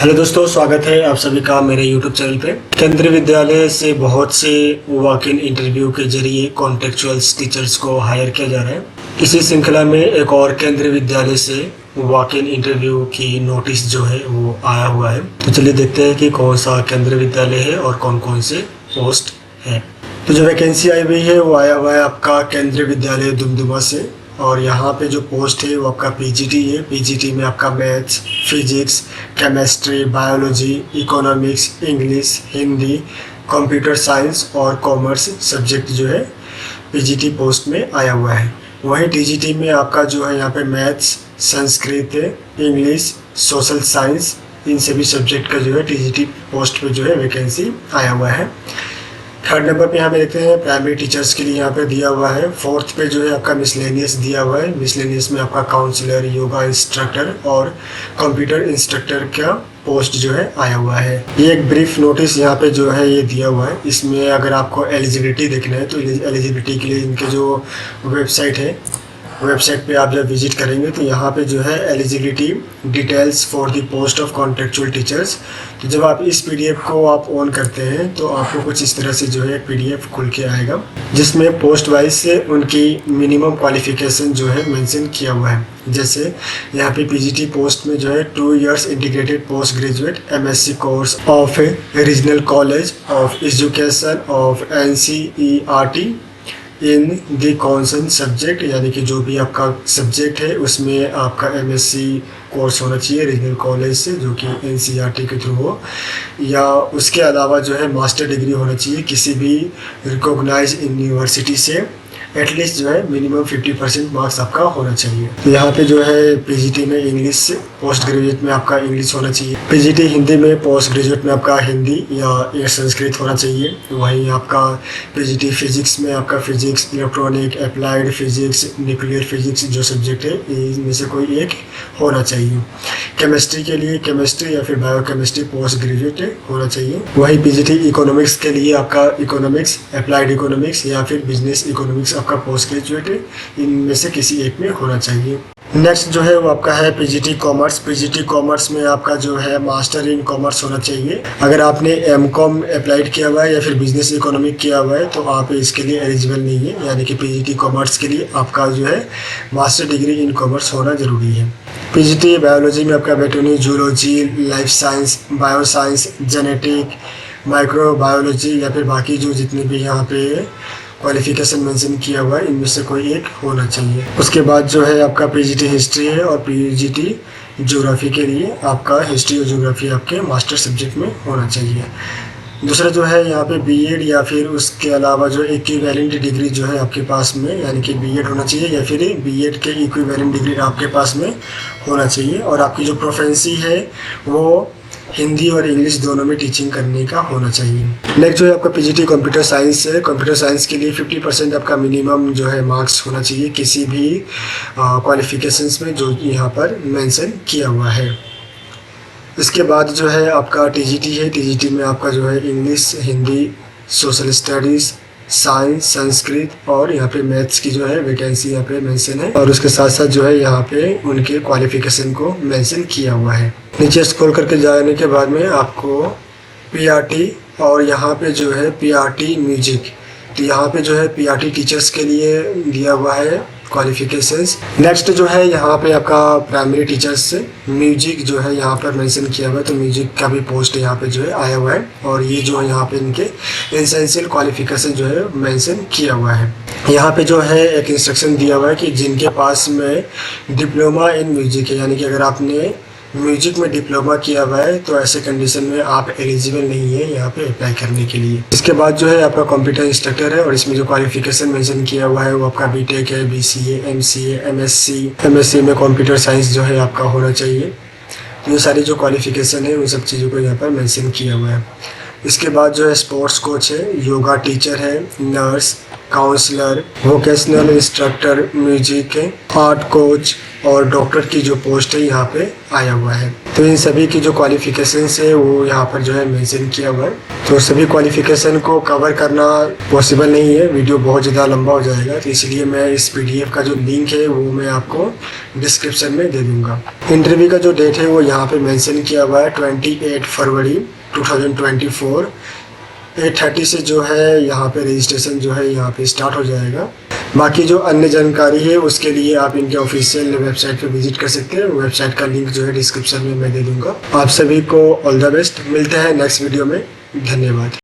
Hello दोस्तों, स्वागत है आप सभी का मेरे YouTube चैनल पे। केंद्रीय विद्यालय से बहुत से वॉक इन इंटरव्यू के जरिए कॉन्ट्रेक्चुअल टीचर्स को हायर किया जा रहा है। इसी श्रृंखला में एक और केंद्रीय विद्यालय से वॉक इन इंटरव्यू की नोटिस जो है वो आया हुआ है। तो चलिए देखते हैं कि कौन सा केंद्रीय विद्यालय है और कौन कौन से पोस्ट है। तो जो वैकेंसी आई हुई है वो आया हुआ है आपका केंद्रीय विद्यालय दुमदुमा से, और यहाँ पे जो पोस्ट है वो आपका पीजीटी है। पीजीटी में आपका maths, physics, chemistry, biology, economics, English, Hindi, computer science और कॉमर्स सब्जेक्ट जो है पीजीटी पोस्ट में आया हुआ है। वहीं टीजीटी में आपका जो है यहाँ पे maths, Sanskrit, English, social science, इन सभी सब्जेक्ट का जो है टीजीटी पोस्ट पे जो है वैकेंसी आया हुआ है। थर्ड नंबर पे यहाँ पे देखते हैं प्राइमरी टीचर्स के लिए यहाँ पे दिया हुआ है। फोर्थ पे जो है आपका मिसलेनियस दिया हुआ है। मिसलेनियस में आपका काउंसलर, योगा इंस्ट्रक्टर और कंप्यूटर इंस्ट्रक्टर का पोस्ट जो है आया हुआ है। ये एक ब्रीफ नोटिस यहाँ पे जो है ये दिया हुआ है। इसमें अगर आपको एलिजिबिलिटी देखना है तो एलिजिबिलिटी के लिए इनके जो वेबसाइट है, वेबसाइट पे आप जब विजिट करेंगे तो यहाँ पे जो है eligibility details for the post of contractual teachers. तो जब आप इस पीडीएफ को आप ऑन करते हैं तो आपको कुछ इस तरह से जो है पीडीएफ खुल के आएगा, जिसमें पोस्ट वाइज से उनकी मिनिमम क्वालिफिकेशन जो है मेंशन किया हुआ है। जैसे यहाँ पे पीजीटी पोस्ट में जो है 2 years integrated post graduate MSc course of regional college of education of NCERT in the concern subject, यानी कि जो भी आपका सब्जेक्ट है उसमें आपका एमएससी कोर्स होना चाहिए रीजनल कॉलेज से, जो कि एनसीईआरटी के थ्रू हो, या उसके अलावा जो है मास्टर डिग्री होना चाहिए किसी भी रिकॉग्नाइज यूनिवर्सिटी से। एटलीस्ट जो है मिनिमम 50% मार्क्स आपका होना चाहिए। तो यहाँ पे जो है पीजीटी में इंग्लिश, पोस्ट ग्रेजुएट में आपका इंग्लिश होना चाहिए। पीजीटी हिंदी में, पोस्ट ग्रेजुएट में आपका हिंदी या संस्कृत होना चाहिए। वहीं आपका पीजीटी फिजिक्स में आपका physics, electronic, applied physics, nuclear physics जो सब्जेक्ट है इनमें से कोई एक होना चाहिए। केमिस्ट्री के लिए केमिस्ट्री या फिर बायोकेमिस्ट्री पोस्ट ग्रेजुएट होना चाहिए। वहीं पीजीटी इकोनॉमिक्स के लिए आपका इकोनॉमिक्स, अप्लाइड इकोनॉमिक्स या फिर बिजनेस इकोनॉमिक्स आपका पोस्ट ग्रेजुएट है, इनमें से किसी एक में होना चाहिए। नेक्स्ट जो है वो आपका है पीजीटी कॉमर्स। पीजीटी कॉमर्स में आपका जो है मास्टर इन कॉमर्स होना चाहिए। अगर आपने एमकॉम अप्लाइड किया हुआ है या फिर बिजनेस इकोनॉमिक किया हुआ है तो आप इसके लिए एलिजिबल नहीं है, यानी कि पीजीटी कॉमर्स के लिए आपका जो है मास्टर डिग्री इन कॉमर्स होना जरूरी है। पीजीटी बायोलॉजी में आपका veterinary, zoology, life science, bio science, genetic, microbiology या फिर बाकी जो जितने भी यहाँ पे क्वालिफिकेशन मेंशन किया हुआ है इनमें से कोई एक होना चाहिए। उसके बाद जो है आपका पीजीटी हिस्ट्री है, और पीजीटी ज्योग्राफी के लिए आपका हिस्ट्री और ज्योग्राफी आपके मास्टर सब्जेक्ट में होना चाहिए। दूसरा जो है यहाँ पे बीएड या फिर उसके अलावा जो इक्विवेलेंट डिग्री जो है आपके पास में, यानी कि बीएड होना चाहिए या फिर बीएड के इक्विवेलेंट डिग्री आपके पास में होना चाहिए। और आपकी जो प्रोफेंसी है वो हिंदी और इंग्लिश दोनों में टीचिंग करने का होना चाहिए। नेक्स्ट जो है आपका पीजीटी कंप्यूटर साइंस है। कंप्यूटर साइंस के लिए 50% आपका मिनिमम जो है मार्क्स होना चाहिए किसी भी क्वालिफिकेशंस में जो यहाँ पर मेंशन किया हुआ है। इसके बाद जो है आपका टीजीटी है। टीजीटी में आपका जो है English, Hindi, social studies, science, Sanskrit और यहाँ पे मैथ्स की जो है वैकेंसी यहाँ पे मेंशन है, और उसके साथ साथ जो है यहाँ पे उनके क्वालिफिकेशन को मेंशन किया हुआ है। नीचे स्क्रॉल करके जाने के बाद में आपको पीआरटी और यहाँ पे जो है पीआरटी म्यूजिक, तो यहाँ पे जो है पीआरटी टीचर्स के लिए दिया हुआ है क्वालिफिकेशंस। नेक्स्ट जो है यहाँ पे आपका प्राइमरी टीचर्स से म्यूजिक जो है यहाँ पर मेंशन किया हुआ है, तो म्यूजिक का भी पोस्ट यहाँ पे जो है आया हुआ है, और ये जो है यहाँ पे इनके एसेंशियल क्वालिफिकेशन जो है मेंशन किया हुआ है। यहाँ पे जो है एक इंस्ट्रक्शन दिया हुआ है कि जिनके पास में डिप्लोमा इन म्यूजिक है, यानी कि अगर आपने म्यूजिक में डिप्लोमा किया हुआ है तो ऐसे कंडीशन में आप एलिजिबल नहीं है यहाँ पे अप्लाई करने के लिए। इसके बाद जो है आपका कंप्यूटर इंस्ट्रक्टर है, और इसमें जो क्वालिफिकेशन मेंशन किया हुआ है वो आपका बीटेक है, बीसीए, एमसीए, एमएससी में कंप्यूटर साइंस जो है आपका होना चाहिए। ये सारी जो क्वालिफिकेशन है उन सब चीज़ों को यहाँ पर मेंशन किया हुआ है। इसके बाद जो है स्पोर्ट्स कोच है, योगा टीचर है, nurse, counsellor, vocational instructor, music, art coach और डॉक्टर की जो पोस्ट है यहाँ पे आया हुआ है। तो इन सभी की जो क्वालिफिकेशंस है वो यहाँ पर जो है मेंशन किया हुआ है। तो सभी क्वालिफिकेशन को कवर करना पॉसिबल नहीं है, वीडियो बहुत ज़्यादा लंबा हो जाएगा, तो इसलिए मैं इस पीडीएफ का जो लिंक है वो मैं आपको डिस्क्रिप्शन में दे दूँगा। इंटरव्यू का जो डेट है वो यहाँ पे मेंशन किया हुआ है 28 फरवरी 2024, 8:30 से जो है यहाँ पे रजिस्ट्रेशन जो है यहाँ पे स्टार्ट हो जाएगा। बाकी जो अन्य जानकारी है उसके लिए आप इनके ऑफिशियल वेबसाइट पे विजिट कर सकते हैं। वेबसाइट का लिंक जो है डिस्क्रिप्शन में मैं दे दूंगा। आप सभी को ऑल द बेस्ट, मिलते हैं नेक्स्ट वीडियो में। धन्यवाद।